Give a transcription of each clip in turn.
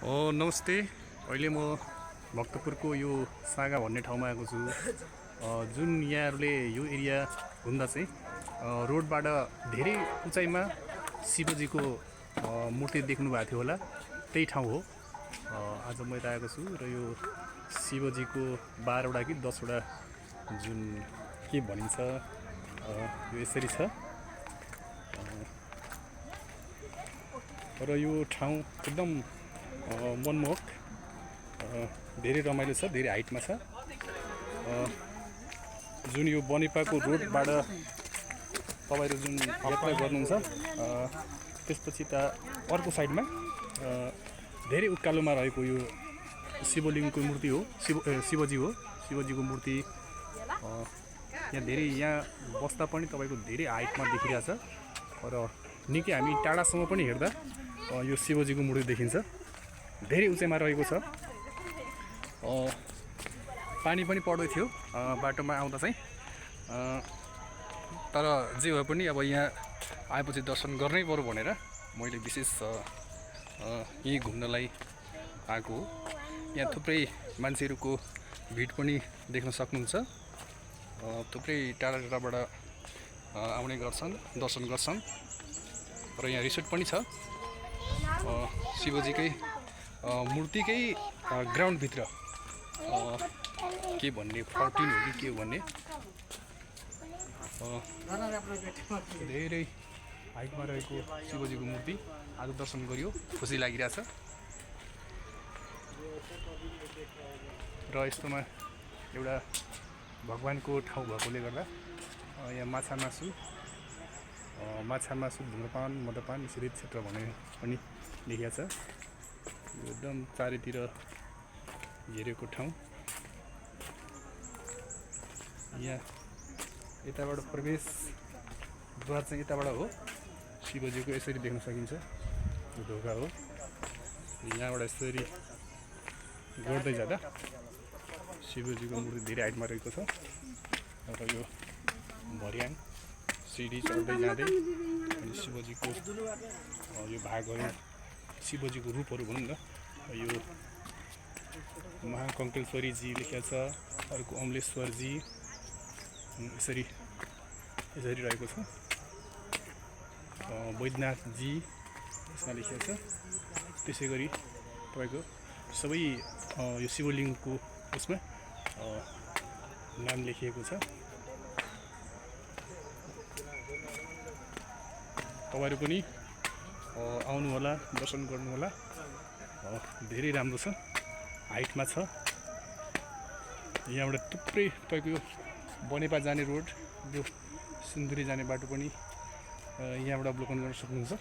नमस्ते। अहिले म भक्तपुरको यो सागा भन्ने ठाउँमा आएको छु। जुन यहाँहरूले यो एरिया घुम्दा चाहिँ रोडबाट धेरै उचाइमा शिवजीको मूर्ति देख्नु भएको थियो होला, त्यही ठाउँ हो। आज म यता आएको छु र यो शिवजीको 12वटा कि 10वटा जुन के भनिन्छ यो यसरी छ। र यो ठाउँ एकदम मनमोहक, धेरै रमाइलो छ, धेरै हाइटमा छ। जुन यो बनेपाको रोडबाट तपाईहरु जुन यात्रा गर्नुहुन्छ त्यसपछि त अर्को साइडमा धेरै उकालोमा रहेको यो शिवलिङ्गको मूर्ति हो, शिवजीको मूर्ति। यहाँ धेरै यहाँ बस्दा पनि तपाईको धेरै हाइटमा देखिरहेछ र निकै हामी टाढासम्म पनि हेर्दा यो शिवजीको मूर्ति देखिन्छ, धेरै उचाइमा रहेको छ। पानी पनि पर्दै थियो बाटोमा आउँदा चाहिँ, तर जे भए पनि अब यहाँ आएपछि दर्शन गर्नै पर्यो भनेर मैले विशेष यही घुम्नलाई आएको हो। यहाँ थुप्रै मान्छेहरूको भिड पनि देख्न सक्नुहुन्छ। थुप्रै टाढा टाढाबाट आउने गर्छन्, दर्शन गर्छन्। र यहाँ रिसोर्ट पनि छ शिवजीकै मूर्तिकै ग्राउन्डभित्र। के भन्ने 14 हो कि के हो भन्ने, धेरै हाइटमा रहेको शिवजीको मूर्ति आज दर्शन गरियो, खुसी लागिरहेछ। र यस्तोमा एउटा भगवानको ठाउँ भएकोले गर्दा यहाँ माछा मासु, धुम्रपान, मदपान निषेधित क्षेत्र भने पनि लेखिएको छ। एकदम चारैतिर घेरेको ठाउँ। यहाँ यताबाट प्रवेश द्वार चाहिँ यताबाट हो, शिवजीको यसरी देख्न सकिन्छ, यो ढोका हो। यहाँबाट यसरी गर्दै जाँदा शिवजीको मूर्ति धेरै हाइटमा रहेको छ। र यो भर्याङ सिडी चढ्दै जाँदै अनि शिवजीको यो भागहरू, शिवजीको रूपहरू भनौँ न, यो महाकङ्केश्वरीजी लेखेको छ, अर्को अमलेश्वरजी, यसरी रहेको छ। वैद्यनाथजी यसमा लेखेको छ। त्यसै गरी तपाईँको सबै यो शिवलिङ्गको उसमा नाम लेखिएको छ। तपाईहरु पनि आउनु होला, दर्शन गर्नु होला। धेरै राम्रो छ, हाइटमा छ। यहाँबाट थुप्रै तपाईको यो बनेपा जाने रोड, यो सिन्धुली जाने बाटो पनि यहाँबाट अवलोकन गर्न सक्नुहुन्छ।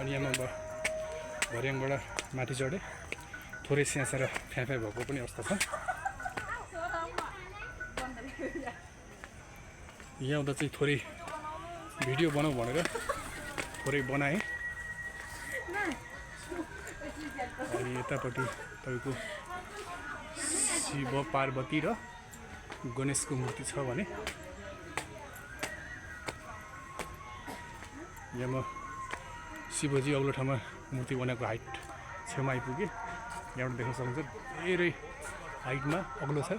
अनि यहाँ भर्याङबाट माथि चढे थोरै स्यासेर फ्याफे भएको पनि अवस्था छ। यहाँ आउँदा चाहिँ थोरै भिडियो बनाऊ भनेर थोरै बनाएँ। अनि यतापट्टि तपाईँको शिव पार्वती र गणेशको मूर्ति छ भने यहाँ म शिवजी अग्लो ठाउँमा मूर्ति बनाएको हाइट छेउमा आइपुगेँ। यहाँबाट देख्न सक्नुहुन्छ धेरै हाइटमा अग्लो छ।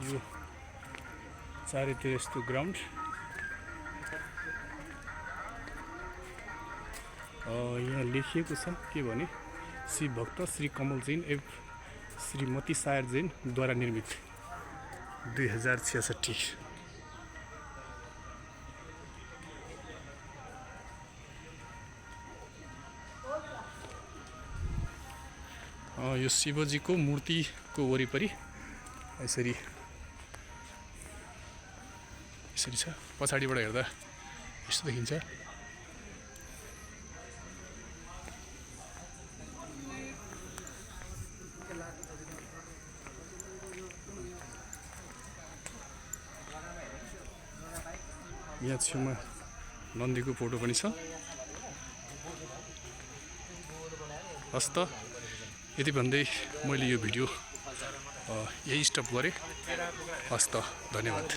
यो चारैतिर यस्तो ग्राउन्ड। यहाँ लेखिएको छ के भने श्री भक्त श्री कमल जैन एवं श्रीमती सायर जैनद्वारा निर्मित 2066। यो शिवजीको मूर्तिको वरिपरि यसरी छ। पछाडिबाट हेर्दा यस्तो देखिन्छ। यहाँ छेउमा नन्दीको फोटो पनि छ। हस्त यति भन्दै मैले यो भिडियो यही स्टप गरेँ। हस् त, धन्यवाद।